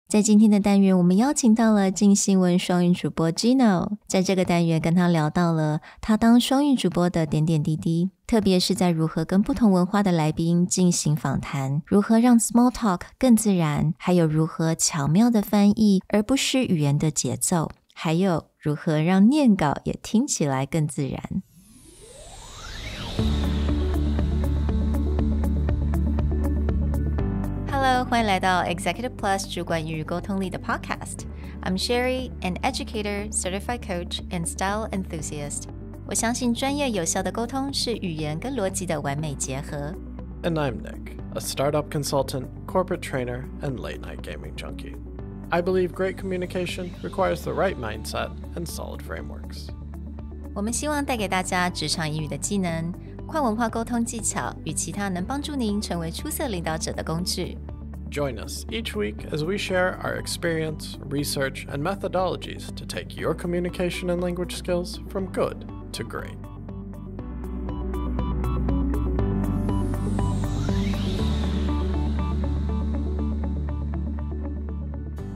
在今天的单元，我们邀请到了镜新闻双语主播 Gino， 在这个单元跟他聊到了他当双语主播的点点滴滴，特别是在如何跟不同文化的来宾进行访谈，如何让 small talk 更自然，还有如何巧妙的翻译而不失语言的节奏，还有如何让念稿也听起来更自然。Hello， 欢迎来到 Executive Plus 主管与沟通力的 Podcast。I'm Sherry, an educator, certified coach, and style enthusiast. 我相信专业有效的沟通是语言跟逻辑的完美结合。And I'm Nick, a startup consultant, corporate trainer, and late-night gaming junkie. I believe great communication requires the right mindset and solid frameworks. 我们希望带给大家职场英语的技能、跨文化沟通技巧与其他能帮助您成为出色领导者的工具。Join us each week as we share our experience, research, and methodologies to take your communication and language skills from good to great.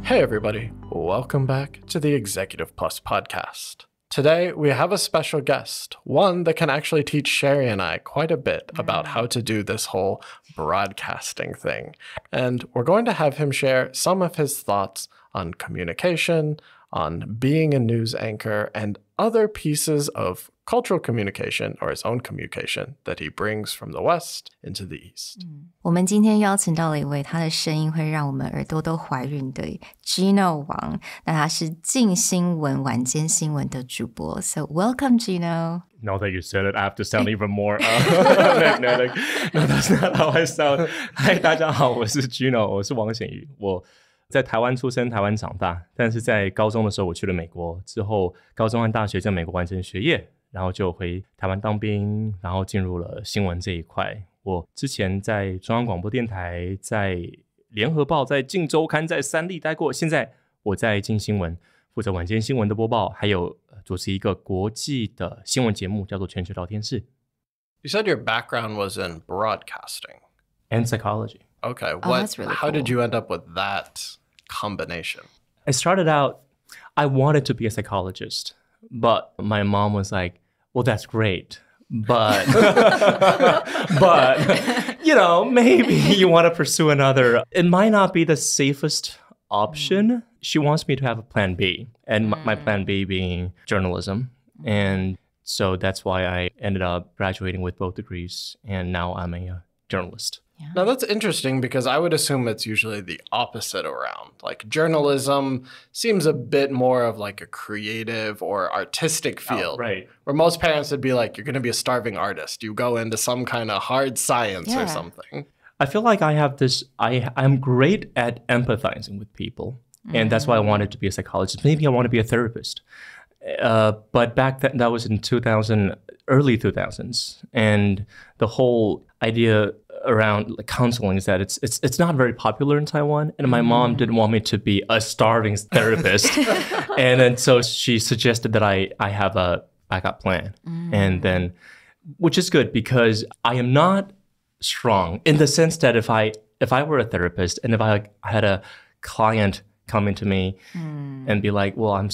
Hey everybody, welcome back to the Executive Plus podcast. Today, we have a special guest, one that can actually teach Sherry and I quite a bit about how to do this whole broadcasting thing. And we're going to have him share some of his thoughts on communication, on being a news anchor, and other pieces of cultural communication or his own communication that he brings from the West into the East. 我们今天邀请到了一位他的声音会让我们耳朵都怀孕的 Gino 王，那他是镜新闻晚间新闻的主播。So welcome Gino. Now that you said it, I have to sound even more magnetic. No, that's not how I sound. Hi, 大家好，我是 Gino， 我是王显瑜。我在台湾出生，台湾长大，但是在高中的时候我去了美国，之后高中和大学在美国完成学业，然后就回台湾当兵，然后进入了新闻这一块。我之前在中央广播电台，在联合报，在镜周刊，在三立待过，现在我在镜新闻负责晚间新闻的播报，还有主持一个国际的新闻节目，叫做全球聊天室。 You said your background was in broadcasting. And psychology. Okay, that's really how did cool. you end up with that combination? I started out, I wanted to be a psychologist, but my mom was like, well, that's great, but, you know, maybe you want to pursue another. It might not be the safest option. She wants me to have a plan B, and my plan B being journalism. And so that's why I ended up graduating with both degrees, and now I'm a journalist. Now, that's interesting because I would assume it's usually the opposite around. Like journalism seems a bit more of like a creative or artistic field. Oh, right. Where most parents would be like, you're going to be a starving artist. You go into some kind of hard science or something. I feel like I have this, I'm great at empathizing with people. And that's why I wanted to be a psychologist. Maybe I want to be a therapist. But back then, that was in early 2000s. And the whole idea around like counseling is that it's not very popular in Taiwan, and my mom didn't want me to be a starving therapist. And then so she suggested that I have a backup plan. And then, which is good because I am not strong in the sense that if I were a therapist and if I had a client come into me and be like, well, I'm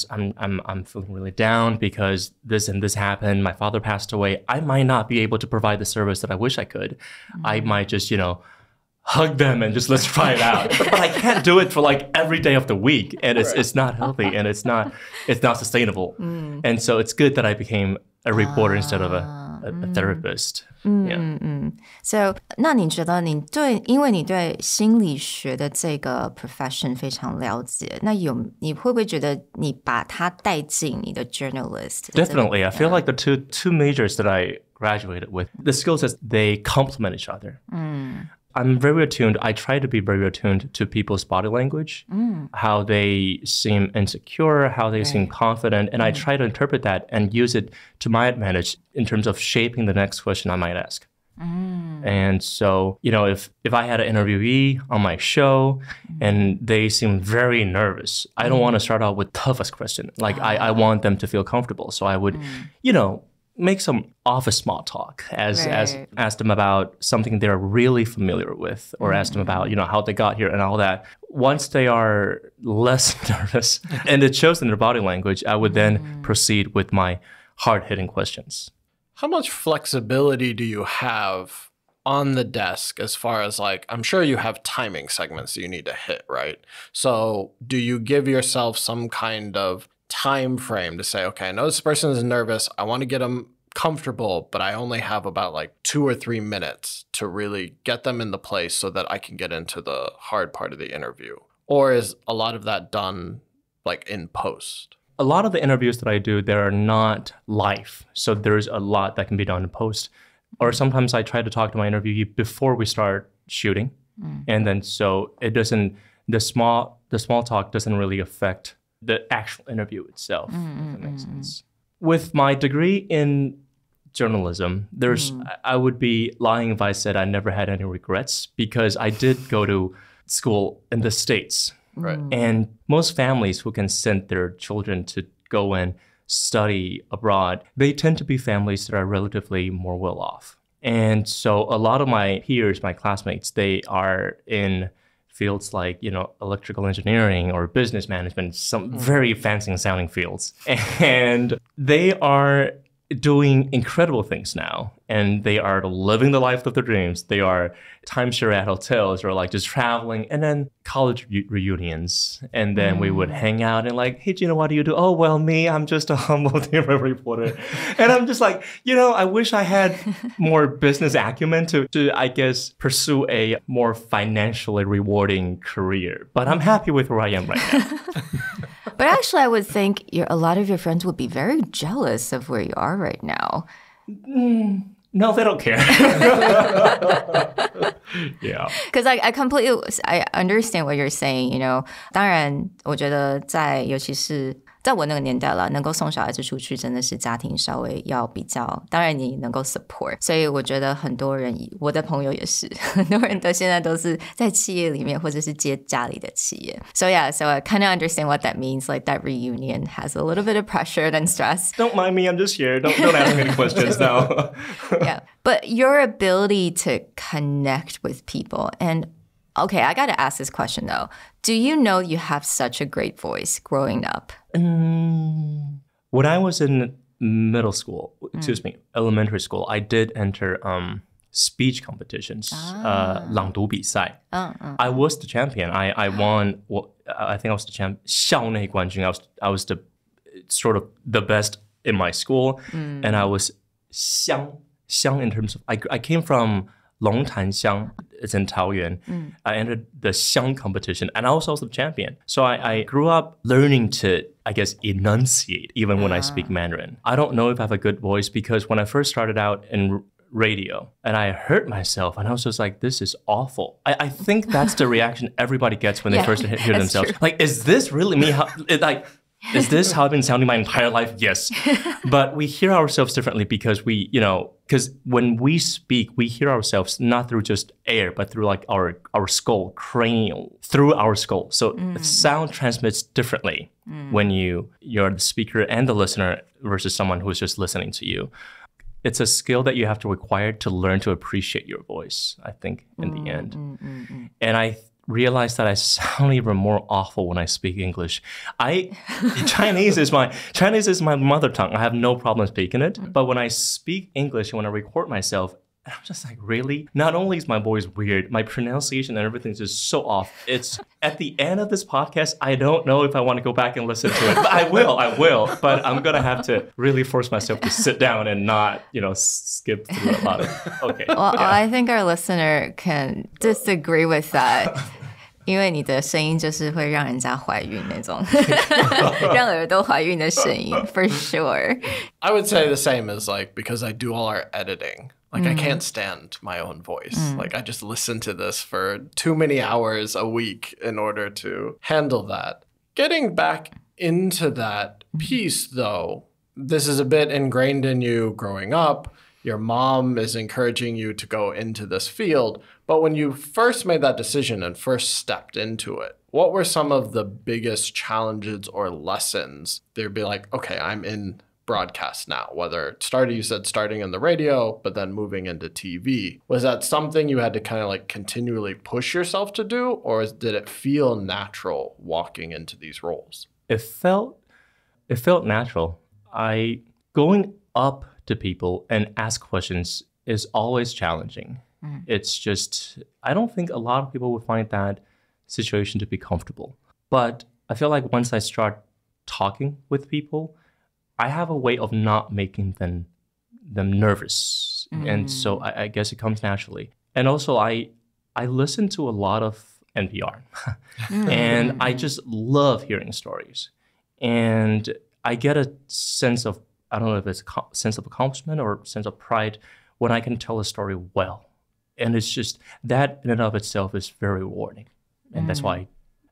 feeling really down because this and this happened. My father passed away. I might not be able to provide the service that I wish I could. I might just, hug them and just let's try it out. But I can't do it for like every day of the week. And it's not healthy and it's not sustainable. And so it's good that I became a reporter instead of a therapist. So, 那你觉得因为你对心理学的这个 profession 非常了解，那你会不会觉得你把它带进你的 journalist? Definitely. I feel like the two majors that I graduated with, the skill sets, they complement each other. I'm very attuned. I try to be very attuned to people's body language, how they seem insecure, how they seem confident. And I try to interpret that and use it to my advantage in terms of shaping the next question I might ask. And so, if I had an interviewee on my show and they seem very nervous, I don't want to start out with toughest question. Like I want them to feel comfortable. So I would, make some office small talk, as ask them about something they're really familiar with, or ask them about, how they got here and all that. Once they are less nervous, and it shows in their body language, I would then proceed with my hard-hitting questions. How much flexibility do you have on the desk as far as like, I'm sure you have timing segments that you need to hit, right? So do you give yourself some kind of time frame to say, okay, I know this person is nervous. I want to get them comfortable, but I only have about like 2 or 3 minutes to really get them in the place so that I can get into the hard part of the interview? Or is a lot of that done like in post? A lot of the interviews that I do, they are not live. So there's a lot that can be done in post. Or sometimes I try to talk to my interviewee before we start shooting. And then so it doesn't, the small talk doesn't really affect the actual interview itself, if that makes sense. With my degree in journalism, I would be lying if I said I never had any regrets, because I did go to school in the States. Right. And most families who can send their children to go and study abroad, they tend to be families that are relatively more well off. And so a lot of my peers, my classmates, they are in fields like, electrical engineering or business management, some very fancy sounding fields. And they are doing incredible things now. And they are living the life of their dreams. They are timeshare at hotels, or like just traveling, and then college reunions. And then we would hang out and like, hey, Gino, what do you do? Oh, well, me, I'm just a humble TV reporter. And I'm just like, I wish I had more business acumen to, I guess, pursue a more financially rewarding career. But I'm happy with where I am right now. But actually, I would think a lot of your friends would be very jealous of where you are right now. No, they don't care. Yeah. Because I understand what you're saying, 当然，我觉得尤其是在我那个年代啦，能够送小孩子出去真的是家庭稍微要比较，当然你能够 support， 所以我觉得很多人，我的朋友也是，很多人都现在都是在企业里面或者是接家里的企业。So yeah, so I kind of understand what that means. Like that reunion has a little bit of pressure and stress. Don't mind me, I'm just here. Don't ask me any questions now. Yeah, but your ability to connect with people and okay, I got to ask this question though. Do you know you have such a great voice growing up? When I was in middle school, elementary school, I did enter speech competitions, 朗读比赛. I was the champion. I won. I think I was the champion. 校内冠军. I was the sort of the best in my school, and I was 乡 in terms of I came from 龙潭乡. It's in Taoyuan. I entered the Xiang competition, and I was also the champion. So I grew up learning to, I guess, enunciate even when I speak Mandarin. I don't know if I have a good voice, because when I first started out in radio and I heard myself, and I was just like, this is awful. I think that's the reaction everybody gets when they first hear themselves. True. Like, is this really me? Is this how I've been sounding my entire life? Yes. But we hear ourselves differently because because when we speak, we hear ourselves not through just air, but through like our skull, cranial, through our skull. So sound transmits differently when you're the speaker and the listener versus someone who's just listening to you. It's a skill that you have to acquire to learn to appreciate your voice, I think, in the end. And I realized that I sound even more awful when I speak English. Chinese is my mother tongue. I have no problem speaking it. But when I speak English and when I record myself, I'm just like, really? Not only is my voice weird, my pronunciation and everything is just so off. It's at the end of this podcast, I don't know if I want to go back and listen to it. But I will. But I'm going to have to really force myself to sit down and not, skip through a lot of, okay. Well, yeah. I think our listener can disagree with that. 因为你的声音就是会让人家怀孕那种让耳朵怀孕的声音 for sure. I would say the same as like, because I do all our editing. Like I can't stand my own voice. Like I just listen to this for too many hours a week in order to handle that. Getting back into that piece though, this is a bit ingrained in you growing up. Your mom is encouraging you to go into this field. But when you first made that decision and first stepped into it, what were some of the biggest challenges or lessons? They'd be like, okay, I'm in broadcast now, whether it started, you said starting in the radio, but then moving into TV. Was that something you had to kind of like continually push yourself to do, or did it feel natural walking into these roles? It felt natural. Going up to people and ask questions is always challenging. It's just, I don't think a lot of people would find that situation to be comfortable. But I feel like once I start talking with people, I have a way of not making them nervous. And so I guess it comes naturally. And also I listen to a lot of NPR and I just love hearing stories. And I get a sense of, I don't know if it's a sense of accomplishment or sense of pride when I can tell a story well. And it's just, that in and of itself is very rewarding. And that's why I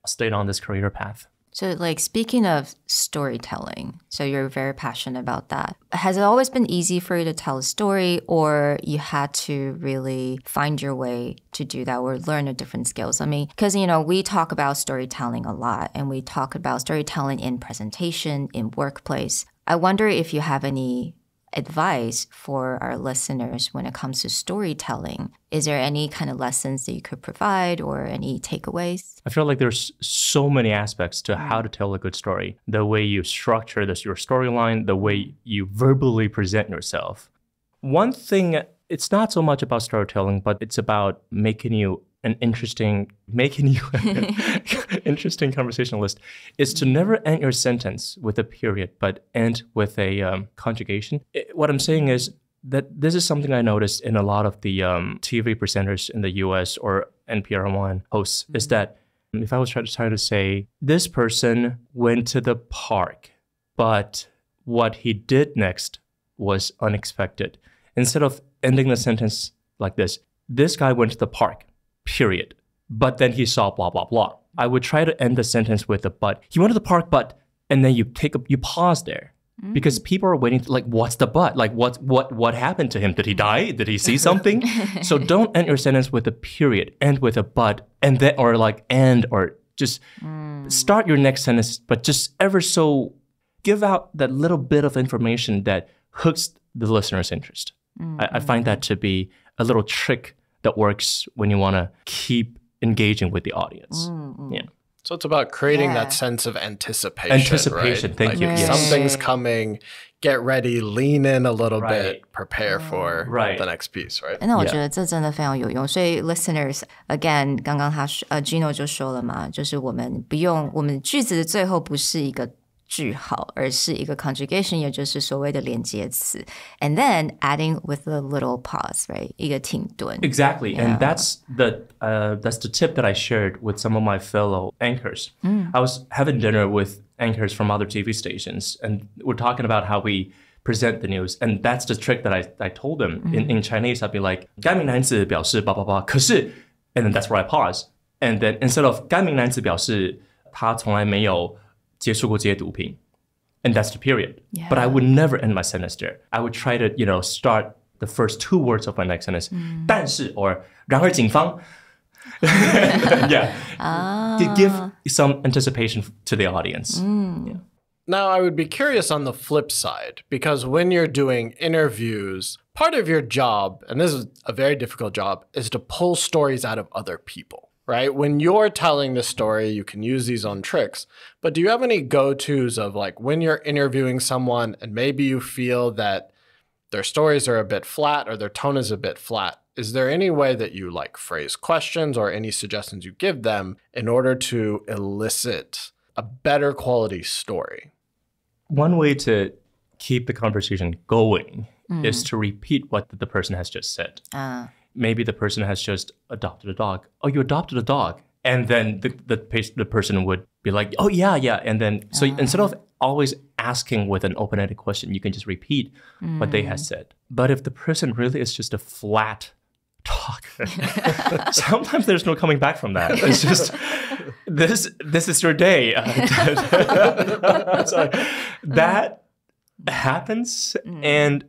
stayed on this career path. So like speaking of storytelling, so you're very passionate about that. Has it always been easy for you to tell a story, or you had to really find your way to do that or learn the different skills? I mean, because, you know, we talk about storytelling a lot and we talk about storytelling in presentation, in workplace. I wonder if you have any advice for our listeners when it comes to storytelling. Is there any kind of lessons that you could provide or any takeaways? I feel like there's so many aspects to how to tell a good story. The way you structure your storyline, the way you verbally present yourself. One thing, it's not so much about storytelling, but it's about making you an interesting conversationalist, is to never end your sentence with a period, but end with a conjugation. What I'm saying is that this is something I noticed in a lot of the TV presenters in the US or NPR1 hosts, is that if I was trying to say, this person went to the park, but what he did next was unexpected. Instead of ending the sentence like this guy went to the park, period. But then he saw blah, blah, blah. I would try to end the sentence with a but. He went to the park, but, and then you pause there. Because people are waiting to, like, what's the but? Like, what happened to him? Did he die? Did he see something? So don't end your sentence with a period. End with a but, and then, or like end, or just start your next sentence, but just ever so give out that little bit of information that hooks the listener's interest. I find that to be a little trick that works when you want to keep engaging with the audience. Yeah. So it's about creating that sense of anticipation. Anticipation, right? thank like you. If something's coming, get ready, lean in a little bit, prepare for the next piece, right? 那我觉得这真的非常有用。所以 listeners again， 刚刚Gino 就说了嘛，就是我们句子的最后不是一个句号，而是一个 conjugation， 也就是所谓的连接词 and then adding with a little pause, right? 一个停顿。 Exactly, and that's the tip that I shared with some of my fellow anchors. I was having dinner with anchors from other TV stations, and we're talking about how we present the news, and that's the trick that I told them. In Chinese, I'd be like, 该名男子表示 blah blah blah, 可是 and then that's where I pause. And then instead of 该名男子表示他从来没有接触过这些毒品, and that's the period. Yeah. But I would never end my sentence there. I would try to, start the first two words of my next sentence. 但是 or 然而警方 yeah. To give some anticipation to the audience. Yeah. Now, I would be curious on the flip side, because when you're doing interviews, part of your job, and this is a very difficult job, is to pull stories out of other people. Right? When you're telling the story, you can use these own tricks. But do you have any go-tos of like when you're interviewing someone and maybe you feel that their stories are a bit flat or their tone is a bit flat? Is there any way that you like phrase questions or any suggestions you give them in order to elicit a better quality story? One way to keep the conversation going is to repeat what the person has just said. Maybe the person has just adopted a dog. Oh, you adopted a dog. And then the person would be like, oh, yeah. And then, so instead of always asking with an open-ended question, you can just repeat what they have said. But if the person really is just a flat talker, sometimes there's no coming back from that. It's just, this is your day. So that happens. And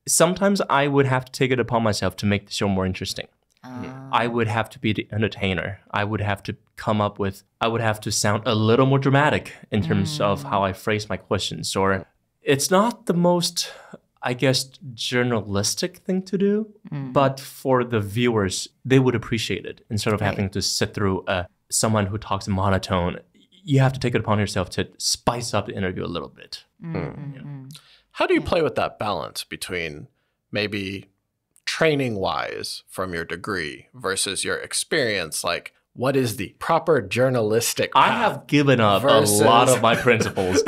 sometimes I would have to take it upon myself to make the show more interesting. I would have to be the entertainer. I would have to sound a little more dramatic in terms of how I phrase my questions. Or It's not the most, I guess, journalistic thing to do, but for the viewers, they would appreciate it instead of having to sit through someone who talks in monotone. You have to take it upon yourself to spice up the interview a little bit. How do you play with that balance between maybe training-wise from your degree versus your experience? Like, what is the proper journalistic path? I have given up a lot of my principles.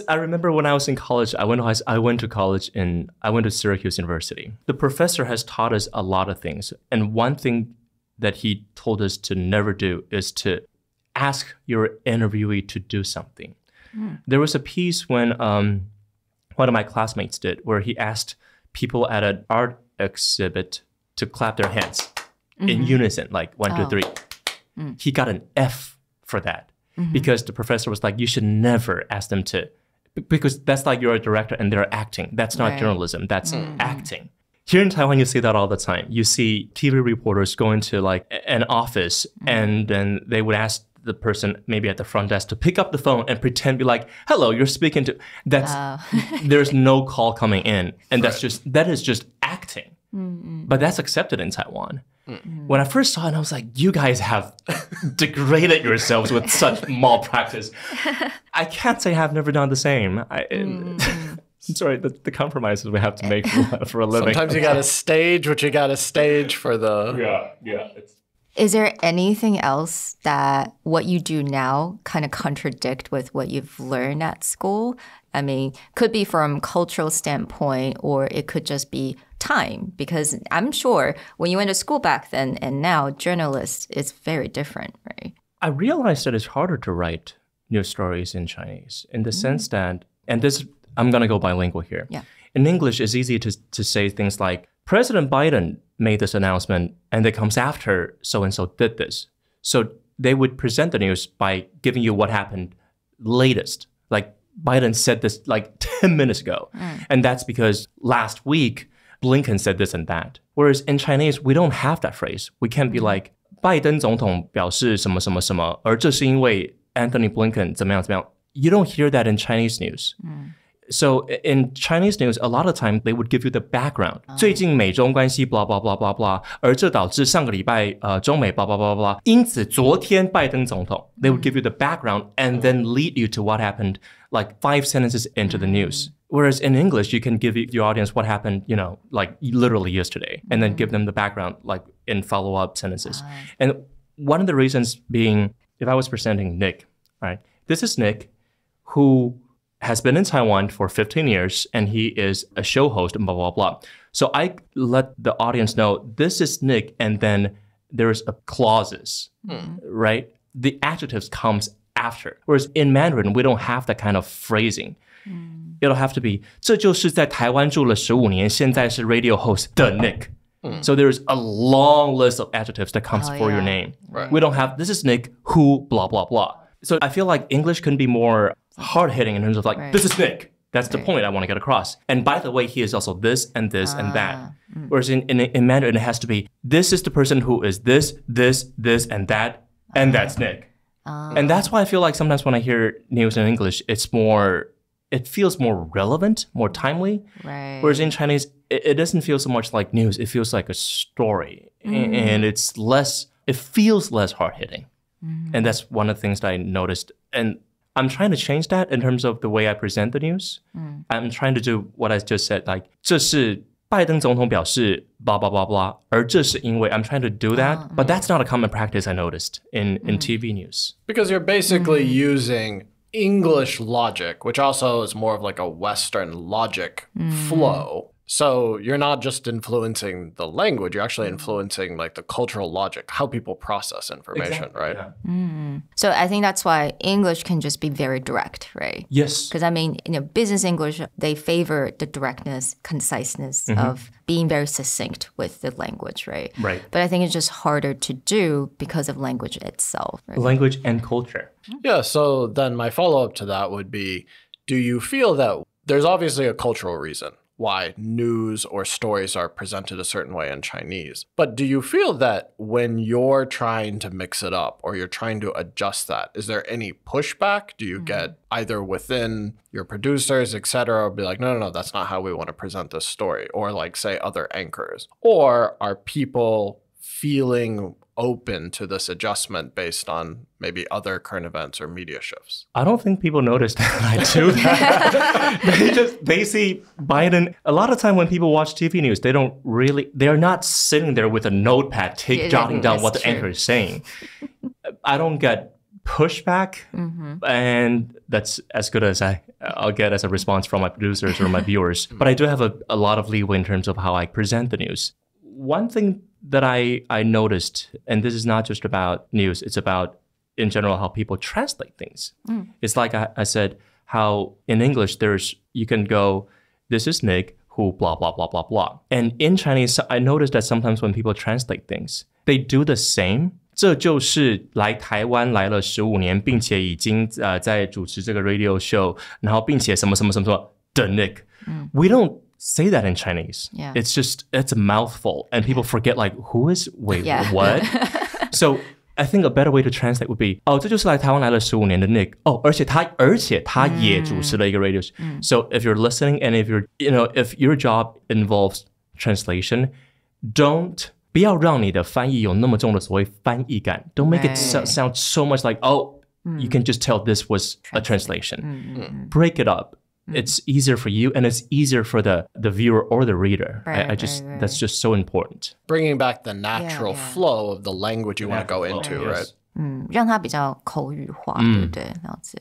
I remember when I was in college, I went to Syracuse University. The professor has taught us a lot of things. And one thing that he told us to never do is to ask your interviewee to do something. There was a piece when one of my classmates did where he asked people at an art exhibit to clap their hands in unison, like 1, 2, 3. He got an F for that because the professor was like, you should never ask them to, because that's like you're a director and they're acting. That's not journalism, that's acting. Here in Taiwan, you see that all the time. You see TV reporters go into like an office and then they would ask the person maybe at the front desk to pick up the phone and pretend be like, hello, you're speaking to, there's no call coming in. And that is just acting. But that's accepted in Taiwan. When I first saw it, I was like, you guys have degraded yourselves with such malpractice. I can't say I've never done the same. Sorry, the compromises we have to make for a living. Sometimes you got to stage what you got to stage for the... Yeah. Is there anything else that what you do now kind of contradict with what you've learned at school? I mean, could be from cultural standpoint, or it could just be time, because I'm sure when you went to school back then and now, journalist is very different, right? I realized that it's harder to write news stories in Chinese in the sense that, and this, I'm going to go bilingual here. Yeah. In English, it's easy to say things like, President Biden made this announcement and it comes after so-and-so did this. So they would present the news by giving you what happened latest. Like Biden said this like 10 minutes ago. And that's because last week, Blinken said this and that. Whereas in Chinese, we don't have that phrase. We can't be like, 拜登总统表示什么什么什么，而这是因为 Anthony Blinken 怎么样怎么样. You don't hear that in Chinese news. So in Chinese news, a lot of time they would give you the background. 最近美中关系 blah blah blah blah blah， 而这导致上个礼拜中美 blah blah blah blah。因此昨天拜登总统 they would give you the background and then lead you to what happened like 5 sentences into the news. Whereas in English, you can give your audience what happened, like literally yesterday, and then give them the background like in follow-up sentences. And one of the reasons being, if I was presenting Nick, right? This is Nick who has been in Taiwan for 15 years, and he is a show host and blah, blah, blah. So I let the audience know, this is Nick, and then there's a clauses, right? The adjectives comes after. Whereas in Mandarin, we don't have that kind of phrasing. It'll have to be, 这就是在台湾住了15年，现在是 radio host 的 Nick. So there's a long list of adjectives that comes for your name. Right. We don't have, this is Nick who, blah, blah, blah. So I feel like English can be more hard-hitting in terms of like, this is Nick. That's the point I want to get across. And by the way, he is also this and this and that. Whereas in Mandarin, it has to be, this is the person who is this, and that, and that's Nick. And that's why I feel like sometimes when I hear news in English, it feels more relevant, more timely. Right. Whereas in Chinese, it doesn't feel so much like news. It feels like a story. And it feels less hard-hitting. And that's one of the things that I noticed. And I'm trying to change that in terms of the way I present the news. I'm trying to do what I just said, like, 这是拜登总统表示 blah, blah, blah, blah, 而这是因为 I'm trying to do that. But that's not a common practice I noticed in TV news. Because you're basically using English logic, which also is more of like a Western logic flow. So you're not just influencing the language, you're actually influencing like the cultural logic, how people process information, right? Yeah. So I think that's why English can just be very direct, right? Yes. Because I mean, business English, they favor the directness, conciseness of being very succinct with the language, right? Right. But I think it's just harder to do because of language itself. Right? Language and culture. Yeah, so then my follow-up to that would be, do you feel that there's obviously a cultural reason why news or stories are presented a certain way in Chinese. But do you feel that when you're trying to mix it up or you're trying to adjust that, is there any pushback? Do you get either within your producers, etc., be like, no, that's not how we want to present this story, or like say other anchors? Or are people feeling open to this adjustment based on maybe other current events or media shifts? I don't think people notice that I do that. they see Biden. A lot of time when people watch TV news, they're not sitting there with a notepad jotting down what the anchor is saying. I don't get pushback, and that's as good as I'll get as a response from my producers or my viewers. But I do have a lot of leeway in terms of how I present the news. One thing that I noticed, and this is not just about news, it's about, in general, how people translate things. It's like I said, how in English, you can go, this is Nick, who blah, blah, blah, blah, blah. And in Chinese, I noticed that sometimes when people translate things, they do the same. 这就是来台湾来了15年，并且已经在主持这个 radio show， 然后并且什么什么什么什么的 Nick. We don't say that in Chinese. Yeah. It's a mouthful, and people forget like what? So I think a better way to translate would be 这就是来台湾来了15年的 Nick. 而且他也主持了一个 radio show. So if you're listening and if your job involves translation,不要让你的翻译有那么重的所谓翻译感. Don't make it sound so much like you can just tell this was a translation. Break it up. It's easier for you, and it's easier for the viewer or the reader. That's just so important. Bringing back the natural flow of the language you want to go into, right? 让它比较口语化，对不对？了解。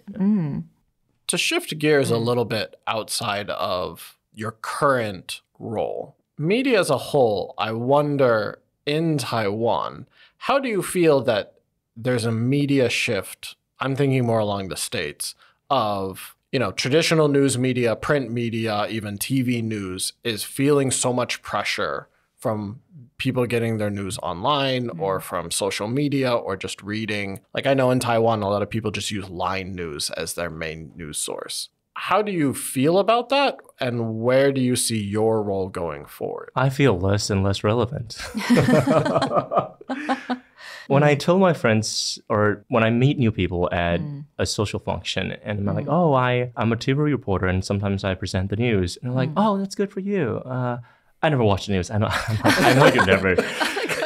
To shift gears a little bit outside of your current role, media as a whole, I wonder, in Taiwan, how do you feel that there's a media shift? I'm thinking more along the States of, traditional news media, print media, even TV news is feeling so much pressure from people getting their news online or from social media or just reading. Like I know in Taiwan, a lot of people just use Line News as their main news source. How do you feel about that? And where do you see your role going forward? I feel less and less relevant. When I tell my friends or when I meet new people at a social function and I'm like, I'm a TV reporter and sometimes I present the news. And they're like, that's good for you. I never watch the news. I know you never.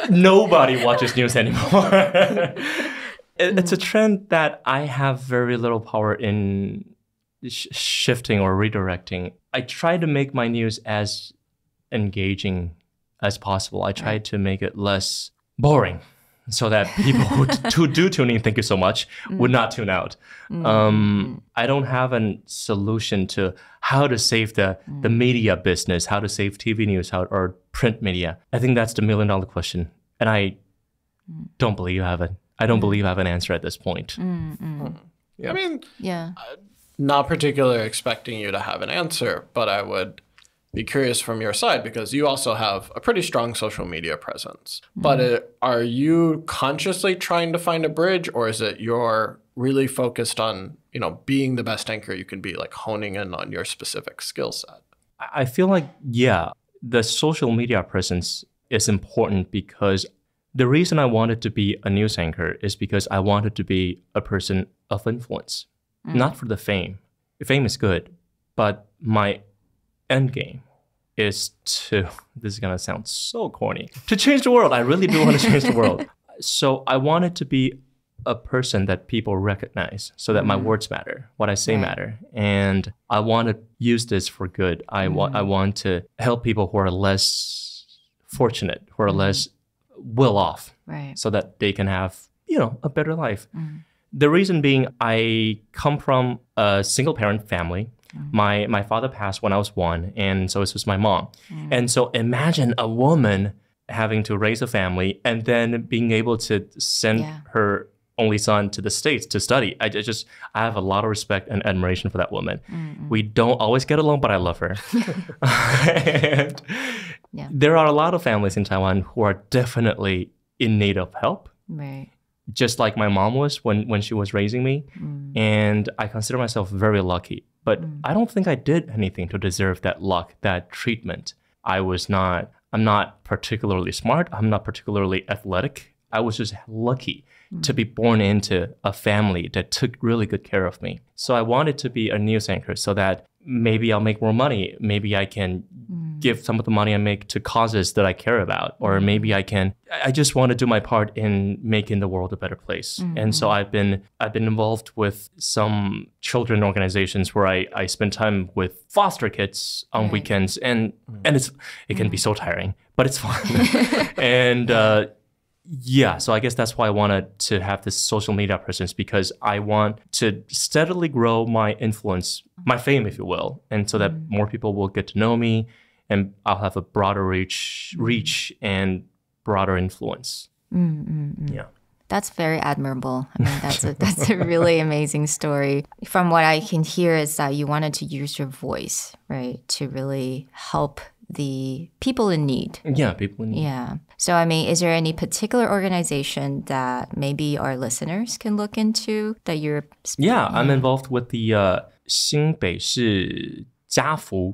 Nobody watches news anymore. It's a trend that I have very little power in shifting or redirecting. I try to make my news as engaging as possible. I try to make it less boring so that people who do tune in, thank you so much, would not tune out. I don't have a solution to how to save the media business, how to save TV news or print media. I think that's the $1 million question. And I don't believe I have it. I don't believe I have an answer at this point. Yeah. I mean, not particularly expecting you to have an answer, but I would be curious from your side because you also have a pretty strong social media presence. But are you consciously trying to find a bridge, or is it you're really focused on, being the best anchor you can be, like honing in on your specific skill set? I feel like, the social media presence is important because the reason I wanted to be a news anchor is because I wanted to be a person of influence, not for the fame. Fame is good, but my end game is this is going to sound so corny, to change the world. I really do want to change the world. So I wanted to be a person that people recognize so that my words matter, what I say matter. And I want to use this for good. I want to help people who are less fortunate, who are less well off, so that they can have, a better life. The reason being, I come from a single parent family. My father passed when I was 1, and so it was my mom. And so imagine a woman having to raise a family and then being able to send her only son to the States to study. I have a lot of respect and admiration for that woman. We don't always get along, but I love her. And there are a lot of families in Taiwan who are definitely in need of help. Just like my mom was when she was raising me. And I consider myself very lucky But I don't think I did anything to deserve that luck, that treatment. I'm not particularly smart. I'm not particularly athletic. I was just lucky to be born into a family that took really good care of me. So I wanted to be a news anchor so that maybe I'll make more money. Maybe I can give some of the money I make to causes that I care about. Or maybe I just want to do my part in making the world a better place. And so I've been involved with some children organizations where I spend time with foster kids on weekends. And it can be so tiring, but it's fun. And so I guess that's why I wanted to have this social media presence, because I want to steadily grow my influence, my fame, if you will, and so that more people will get to know me and I'll have a broader reach and broader influence. Yeah. That's very admirable. I mean, that's a really amazing story. From what I can hear is that you wanted to use your voice, right, to really help the people in need. Yeah, people in need. Yeah. So, I mean, is there any particular organization that maybe our listeners can look into that you're... Yeah, I'm involved with the 新北市家福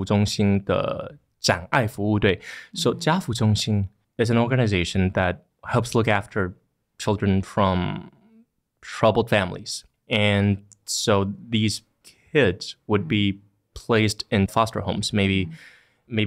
中心的展爱服务队. So 家福中心 is an organization that helps look after children from troubled families. And so these kids would be placed in foster homes, maybe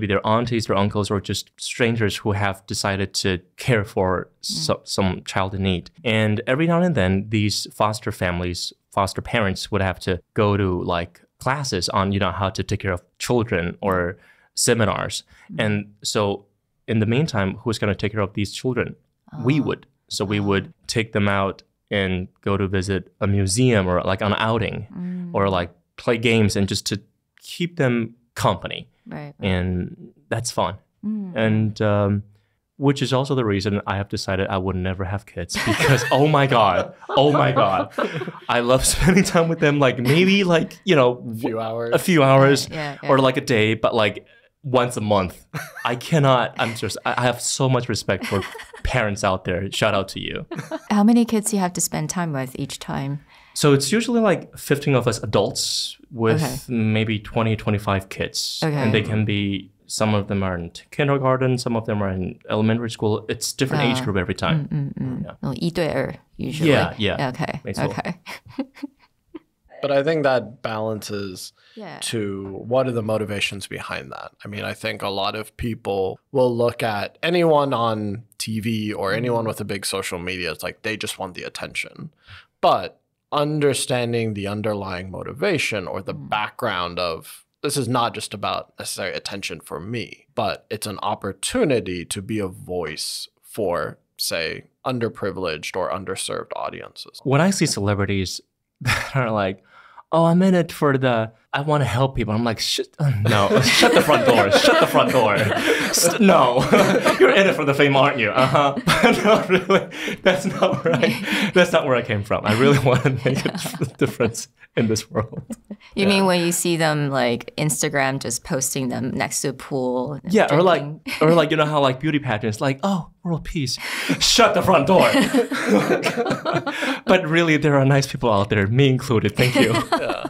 their aunties or uncles or just strangers who have decided to care for some child in need. And every now and then, these foster parents would have to go to like classes on, how to take care of children or seminars. And so in the meantime, who's going to take care of these children? We would. So we would take them out and go to visit a museum or like an outing or like play games and just to keep them company. Right. And that's fun. And which is also the reason I have decided I would never have kids, because oh my god, I love spending time with them, like maybe like, a few hours or like a day, but like once a month. I have so much respect for parents out there. Shout out to you. How many kids do you have to spend time with each time? So it's usually like 15 of us adults with maybe 20, 25 kids. Okay. And they can be, some of them are in kindergarten, some of them are in elementary school. It's different age group every time. Yeah. 一对二 usually. Yeah. Okay. But I think that balances to what are the motivations behind that. I mean, I think a lot of people will look at anyone on TV or anyone with a big social media. It's like they just want the attention. But understanding the underlying motivation or the background of this is not just about necessary attention for me, but it's an opportunity to be a voice for, say, underprivileged or underserved audiences. When I see celebrities that are like, oh, I'm in it for I want to help people. I'm like, no, shut the front door. Shut the front door. No, you're in it for the fame, aren't you? But no, really, that's not where I came from. I really want to make a difference in this world. You mean when you see them like Instagram just posting them next to a pool? Yeah, or like how like beauty pageants, like, oh, world peace. Shut the front door. But really, there are nice people out there, me included. Thank you. Yeah.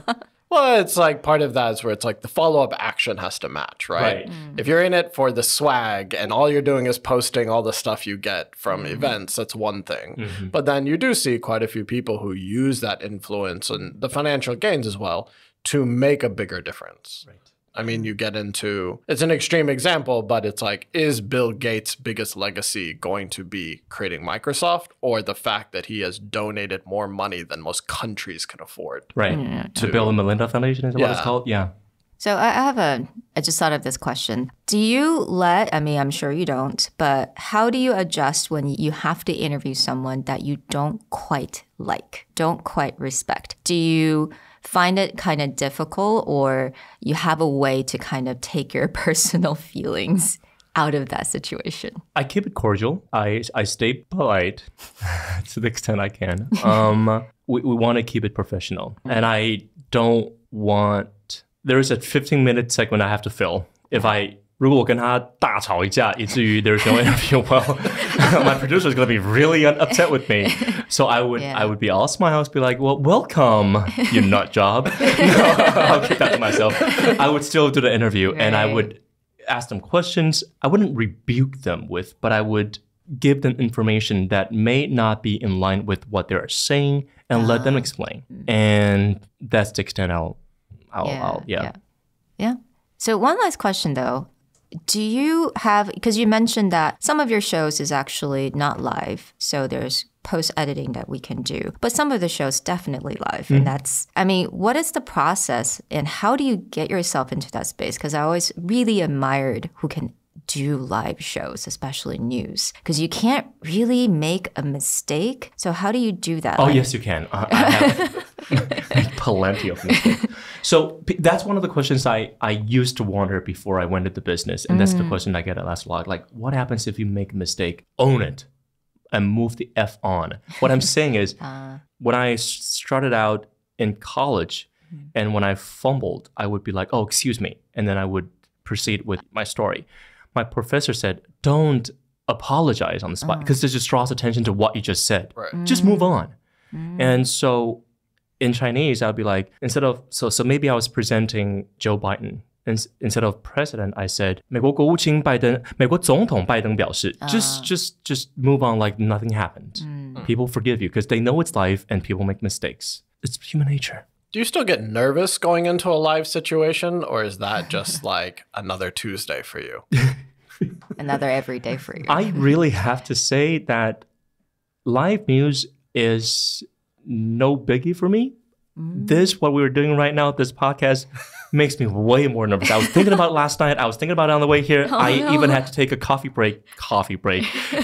Well, it's like part of that is where it's like the follow-up action has to match, right? If you're in it for the swag and all you're doing is posting all the stuff you get from events, that's one thing. But then you do see quite a few people who use that influence and the financial gains as well to make a bigger difference. Right. I mean, you get into, it's an extreme example, but it's like, is Bill Gates' biggest legacy going to be creating Microsoft or the fact that he has donated more money than most countries can afford? Right. To Bill and Melinda Foundation is what it's called? Yeah. So I just thought of this question. Do you I'm sure you don't, but how do you adjust when you have to interview someone that you don't quite like, don't quite respect? Do you find it kind of difficult, or you have a way to kind of take your personal feelings out of that situation? I keep it cordial. I stay polite to the extent I can. We want to keep it professional. And I don't want... There is a 15-minute segment I have to fill. If I 如果我跟他大吵一架，以至于 there's no interview, well, my producer is going to be really upset with me. So I would be all smiles, be like, well, welcome, you nut job. No, I'll keep that to myself. I would still do the interview, and I would ask them questions. I wouldn't rebuke them but I would give them information that may not be in line with what they're saying and let them explain. And that's the extent I'll. So one last question though. Do you have, because you mentioned that some of your shows is actually not live, so there's post-editing that we can do, but some of the shows definitely live. And that's, I mean, what is the process and how do you get yourself into that space? Because I always really admired who can do live shows, especially news, because you can't really make a mistake. So how do you do that? Oh, yes, you can. I have made plenty of mistakes. So that's one of the questions I used to wonder before I went into business. And that's the question I get asked a lot. Like, what happens if you make a mistake? Own it and move the F on. What I'm saying is, when I started out in college and when I fumbled, I would be like, oh, excuse me. And then I would proceed with my story. My professor said, don't apologize on the spot because this just draws attention to what you just said. Right. Just move on. And so in Chinese, I'll be like, instead of, so maybe I was presenting Joe Biden. Instead of president, I said, 美国国务卿拜登, 美国总统拜登表示, just move on like nothing happened. People forgive you because they know it's life and people make mistakes. It's human nature. Do you still get nervous going into a live situation, or is that just like another Tuesday for you? Another everyday for you. I really have to say that live news is no biggie for me. This, what we were doing right now, this podcast, makes me way more nervous. I was thinking about it last night. I was thinking about it on the way here. Even had to take a coffee break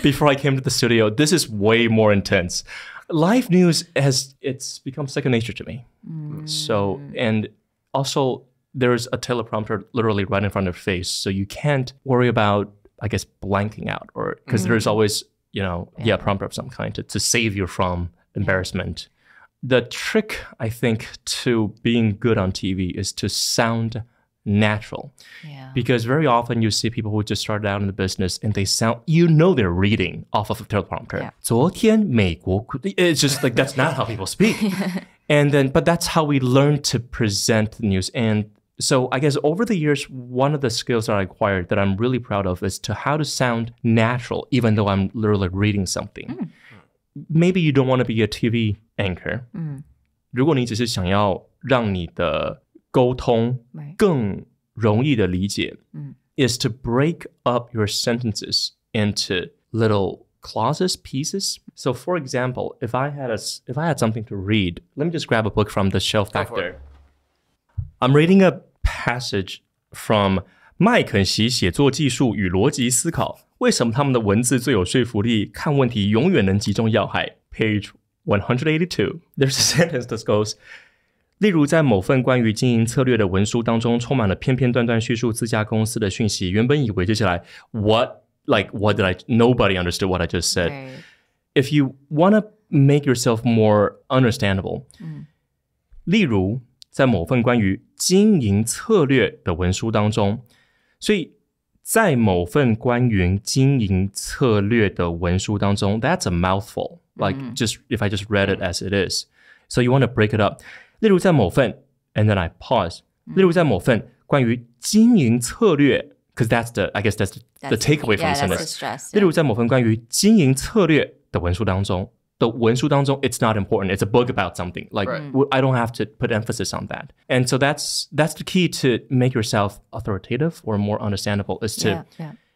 before I came to the studio. This is way more intense. Live news it's become second nature to me. So, and also there's a teleprompter literally right in front of your face. So you can't worry about, I guess, blanking out or because there's always, a prompter of some kind to save you from embarrassment. The trick, I think, to being good on TV is to sound natural. Yeah. Because very often you see people who just started out in the business and they sound, they're reading off of a teleprompter. Yeah. 昨天美国, it's just like, that's not how people speak. But that's how we learn to present the news. And so I guess over the years, one of the skills that I acquired that I'm really proud of is to how to sound natural, even though I'm literally reading something. Maybe you don't want to be a TV anchor. 如果你只是想要让你的沟通更容易的理解, is to break up your sentences into little clauses, pieces. So for example, if I had something to read, let me just grab a book from the shelf back there. I'm reading a passage from 麦肯锡写作技术与逻辑思考，为什么他们的文字最有说服力？看问题永远能击中要害。Page 182. There's a sentence that goes, 例如在某份关于经营策略的文书当中，充满了片片段段叙述自家公司的讯息。原本以为接下来 what did nobody understood what I just said. Right. If you want to make yourself more understandable, 例如在某份关于经营策略的文书当中，所以在某份关于经营策略的文书当中 that's a mouthful. Like just if I just read it as it is. So you want to break it up. 例如在某份 and then I pause. 例如在某份关于经营策略 because that's the takeaway from the sentence. 例如在某份关于经营策略的文书当中 the 文书当中 it's not important. It's a book about something. Like I don't have to put emphasis on that. And so that's the key to make yourself authoritative or more understandable is to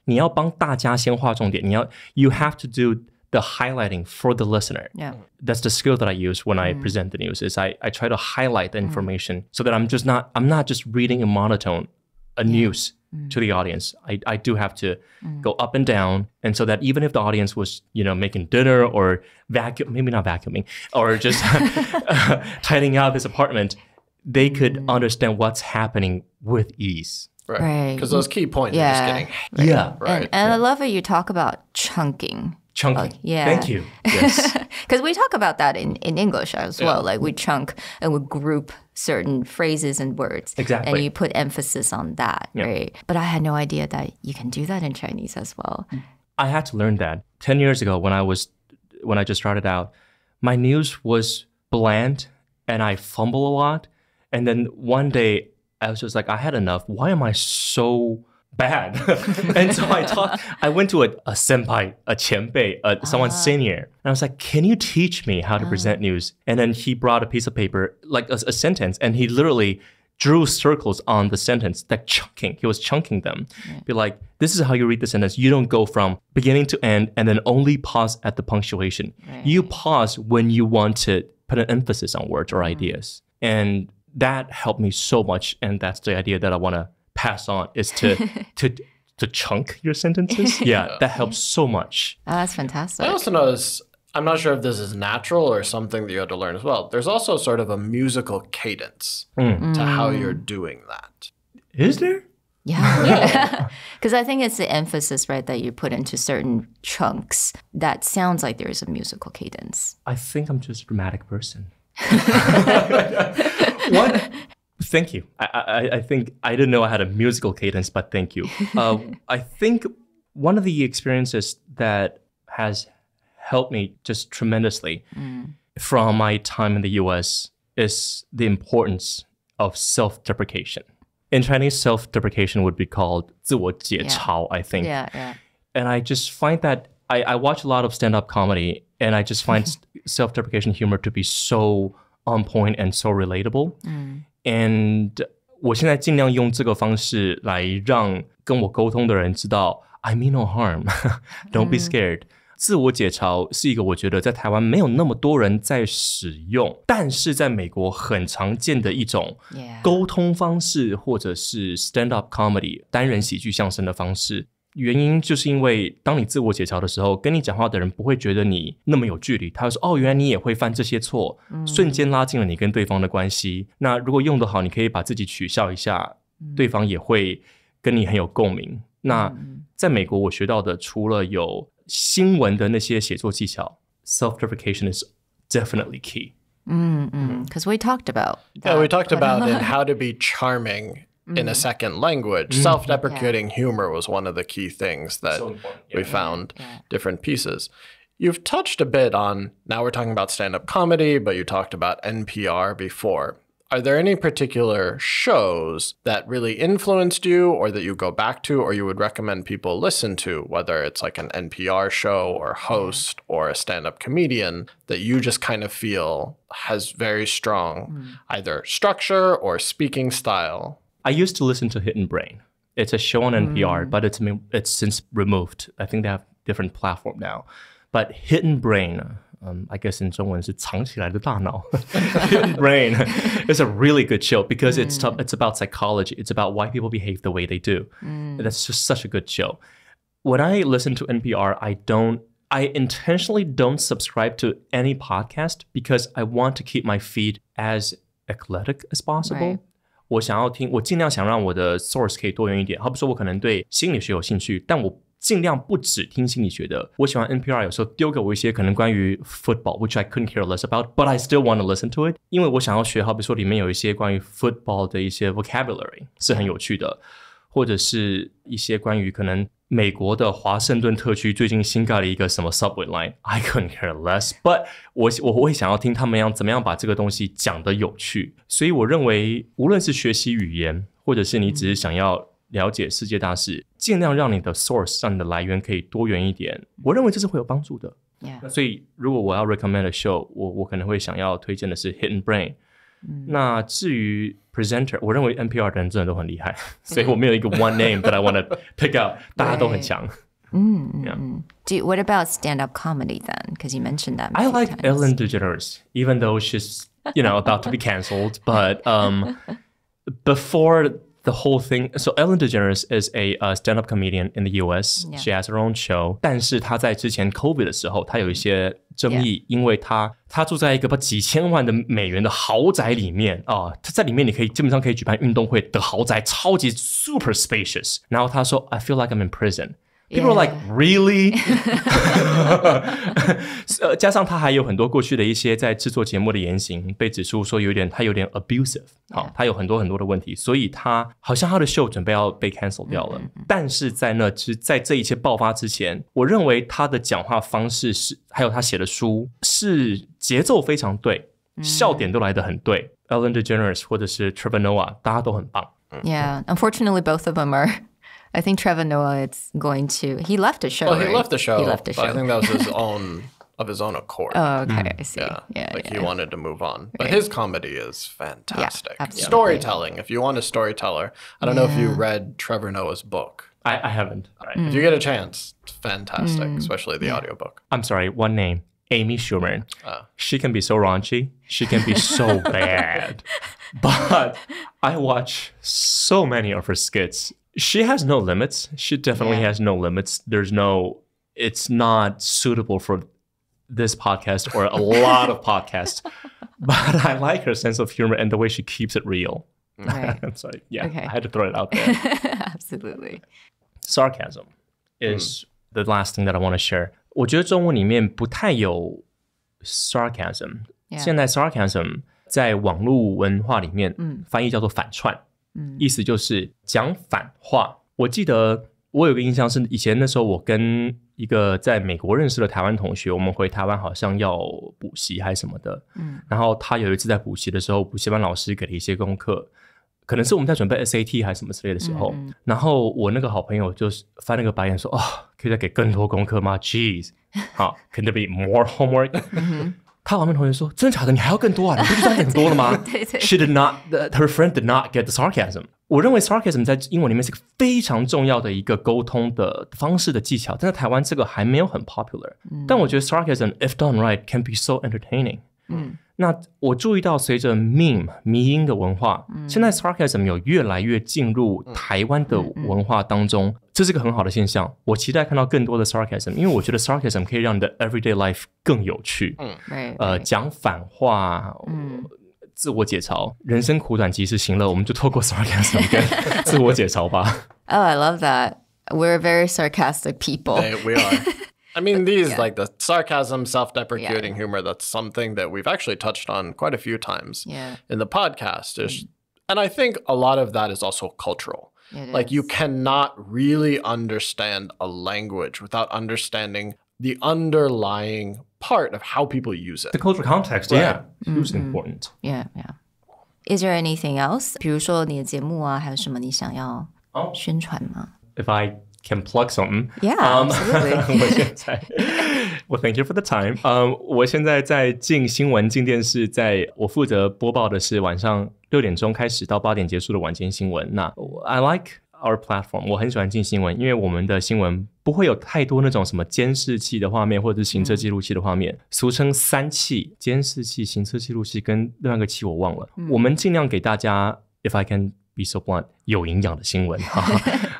你要帮大家先划重点。you have to do the highlighting for the listener. Yeah. That's the skill that I use when I present the news is I try to highlight the information so that I'm not just reading in monotone a news to the audience. I do have to go up and down. And so that even if the audience was, making dinner or maybe not vacuuming or just tidying out his apartment, they could understand what's happening with ease. Right. Because those key points are just getting Yeah. right. And I love it you talk about chunking. Chunking. Yeah. Thank you. Yes. Because we talk about that in English as well. Like we chunk and we group certain phrases and words. Exactly. And you put emphasis on that, right? But I had no idea that you can do that in Chinese as well. I had to learn that 10 years ago when I just started out. My news was bland and I fumble a lot. And then one day I was just like, I had enough. Why am I so bad? And so I went to a senpai, a 前辈, someone senior. And I was like, can you teach me how to present news? And then he brought a piece of paper, like a sentence, and he literally drew circles on the sentence, like chunking. He was chunking them. Be like, this is how you read the sentence. You don't go from beginning to end and then only pause at the punctuation. Right. You pause when you want to put an emphasis on words or ideas. And that helped me so much. And that's the idea that I want to pass on, is to chunk your sentences. Yeah, that helps so much. Oh, that's fantastic. I also notice, I'm not sure if this is natural or something that you had to learn as well. There's also sort of a musical cadence to how you're doing that. Is there? Yeah. Because I think it's the emphasis, right, that you put into certain chunks that sounds like there's a musical cadence. I think I'm just a dramatic person. What? Thank you. I think I didn't know I had a musical cadence, but thank you. I think one of the experiences that has helped me just tremendously from my time in the US is the importance of self-deprecation. In Chinese, self-deprecation would be called 自我解嘲, I think. Yeah. And I just find that I watch a lot of stand-up comedy, and I just find self-deprecation humor to be so on point and so relatable. And 我现在尽量用这个方式来让跟我沟通的人知道 I mean no harm. Don't be scared. 自我解嘲是一个我觉得在台湾没有那么多人在使用，但是在美国很常见的一种沟通方式，或者是 stand-up comedy 单人喜剧相声的方式。原因就是因为当你自我解嘲的时候，跟你讲话的人不会觉得你那么有距离，他会说哦，原来你也会犯这些错，瞬间拉近了你跟对方的关系。那如果用得好，你可以把自己取笑一下，对方也会跟你很有共鸣。那在美国我学到的，除了有新闻的那些写作技巧 self-deprecation is definitely key. Because we talked about that. Yeah, we talked about in how to be charming in a second language. Self-deprecating humor was one of the key things that we found different pieces. You've touched a bit on, now we're talking about stand-up comedy, but you talked about NPR before. Are there any particular shows that really influenced you or that you go back to or you would recommend people listen to, whether it's like an NPR show or host or a stand-up comedian that you just kind of feel has very strong either structure or speaking style? I used to listen to Hidden Brain. It's a show on NPR, but it's since removed. I think they have different platform now. But Hidden Brain, I guess in 中文是藏起来的大脑. Hidden Brain is a really good show because it's about psychology. It's about why people behave the way they do. That's just such a good show. When I listen to NPR, I intentionally don't subscribe to any podcast because I want to keep my feed as eclectic as possible. Right. 我尽量想让我的 source 可以多元一点。好比说我可能对心理学有兴趣，但我尽量不只听心理学的。我喜欢 NPR 有时候丢给我一些可能关于 football, which I couldn't care less about, but I still want to listen to it. 因为我想要学，好比说里面有一些关于 football 的一些 vocabulary 是很有趣的，或者是一些关于可能美国的华盛顿特区最近新盖了一个什么 subway line, I couldn't care less, but 我会想要听他们怎么样把这个东西讲得有趣。所以我认为无论是学习语言，或者是你只是想要了解世界大事，尽量让你的 source 让你的来源可以多元一点，我认为这是会有帮助的。所以如果我要 recommend a show, 我可能会想要推荐的是 Hidden Brain。那至于 presenter, 我认为 NPR 的人真的都很厉害，所以我没有一个 one name that I want to pick out. 大家都很强。What about stand-up comedy then? Because you mentioned that. I like Ellen DeGeneres, even though she's about to be canceled. But before the whole thing. So Ellen DeGeneres is a stand-up comedian in the U.S. Yeah. She has her own show. 但是她在之前 COVID 的时候，她有一些争议，因为她住在一个几千万的美元的豪宅里面啊，她在里面你可以基本上可以举办运动会的豪宅，超级 super spacious。然后她说 I feel like I'm in prison。People are like, really? 加上他还有很多过去的一些在制作节目的言行被指出说他有点 abusive， 好，他有很多的问题，所以他好像他的秀准备要被 cancel 掉了。但是在这一切爆发之前，我认为他的讲话方式还有他写的书是节奏非常对，笑点都来得很对。Ellen DeGeneres 或者是 Trevor Noah， 大家都很棒。Yeah, unfortunately, both of them are.I think Trevor Noah he left the show. Well, he right? left the show. He left the show. But I think that was of his own accord. Oh, okay, I see. Yeah, Yeah, he wanted to move on. But his comedy is fantastic. Yeah, absolutely. Storytelling. If you want a storyteller, I don't know if you read Trevor Noah's book. I haven't. Right. If you get a chance, it's fantastic, especially the audiobook. I'm sorry, one name. Amy Schumer. She can be so raunchy. She can be so bad. But I watch so many of her skits.She has no limits. She definitely has no limits. It's not suitable for this podcast or a lot of podcasts. But I like her sense of humor and the way she keeps it real. Right. I'm sorry. Yeah, okay. I had to throw it out there. Absolutely. Sarcasm is the last thing that I want to share. 我觉得中文里面不太有 sarcasm. 现在 sarcasm 在网络文化里面翻译叫做反串。意思就是讲反话。我记得我有个印象是以前那时候我跟一个在美国认识的台湾同学，我们回台湾好像要补习还是什么的，然后他有一次在补习的时候，补习班老师给了一些功课，可能是我们在准备 SAT 还是什么之类的时候，然后我那个好朋友就翻那个白眼说可以再给更多功课吗 Jeez 好 Can there be more homework 他旁边同学说真的假的你还要更多啊你不是这样很多了吗对对 She did not, her friend did not get the sarcasm 我认为 sarcasm 在英文里面是个非常重要的一个沟通的方式的技巧但在台湾这个还没有很 popular 但我觉得 sarcasm if done right can be so entertaining 那我注意到随着 meme 迷因的文化现在 sarcasm 有越来越进入台湾的文化当中这是个很好的现象我期待看到更多的 sarcasm 因为我觉得 sarcasm 可以让你的 everyday life 更有趣讲反话自我解嘲人生苦短及时行乐我们就透过 sarcasm 跟自我解嘲吧 Oh, I love that. We're very sarcastic people. We are. I mean, these like the sarcasm, self-deprecating humor, that's something that we've actually touched on quite a few times in the podcast. And I think a lot of that is also cultural. Like you cannot really understand a language without understanding the underlying part of how people use it. The cultural context, yeah. It's important. Yeah. Is there anything else? 比如说你的节目啊，还有什么你想要宣传吗 If I can plug something. Yeah, absolutely. 我现在well, thank you for the time. 我现在在进新闻进电视我负责播报的是晚上6点钟开始到8点结束的晚间新闻那 I like our platform 我很喜欢进新闻因为我们的新闻不会有太多那种什么监视器的画面或者是行车记录器的画面俗称3器监视器行车记录器跟另外一个器我忘了我们尽量给大家 if I can be so blunt 有营养的新闻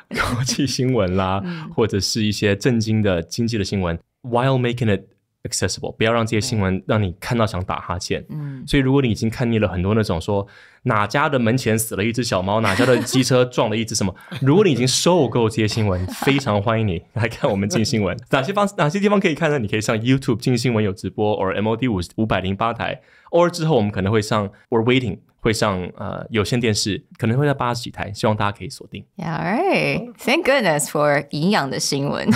国际新闻啦或者是一些震惊的经济的新闻 while making it accessible 不要让这些新闻让你看到想打哈欠所以如果你已经看腻了很多那种说哪家的门前死了一只小猫哪家的机车撞了一只什么如果你已经受够这些新闻非常欢迎你来看我们进新闻哪些地方可以看呢你可以上 YouTube 进新闻有直播 or MOD 508台偶尔之后我们可能会上 or waiting 会上有线电视可能会在80几台希望大家可以锁定 Yeah, all right. Thank goodness for 营养的新闻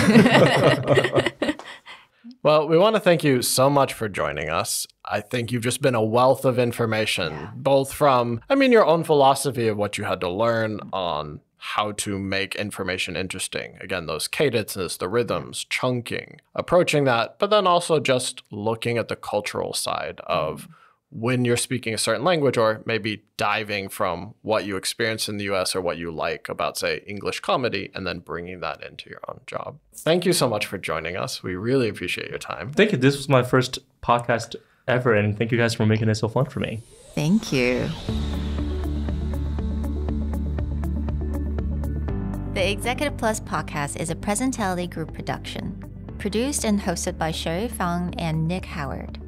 Well, we want to thank you so much for joining us. I think you've just been a wealth of information, both from, your own philosophy of what you had to learn on how to make information interesting. Again, those cadences, the rhythms, chunking, approaching that, but then also just looking at the cultural side of when you're speaking a certain language or maybe diving from what you experience in the US or what you like about, say, English comedy and then bringing that into your own job. Thank you so much for joining us. We really appreciate your time. Thank you. This was my first podcast ever and thank you guys for making it so fun for me. Thank you. The Executive Plus podcast is a Presentality Group production, produced and hosted by Sherry Fang and Nick Howard.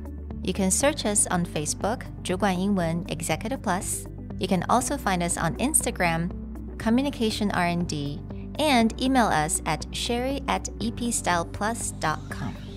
You can search us on Facebook, 主管英文 Executive Plus. You can also find us on Instagram, Communication R&D, and email us at sherry@epstyleplus.com.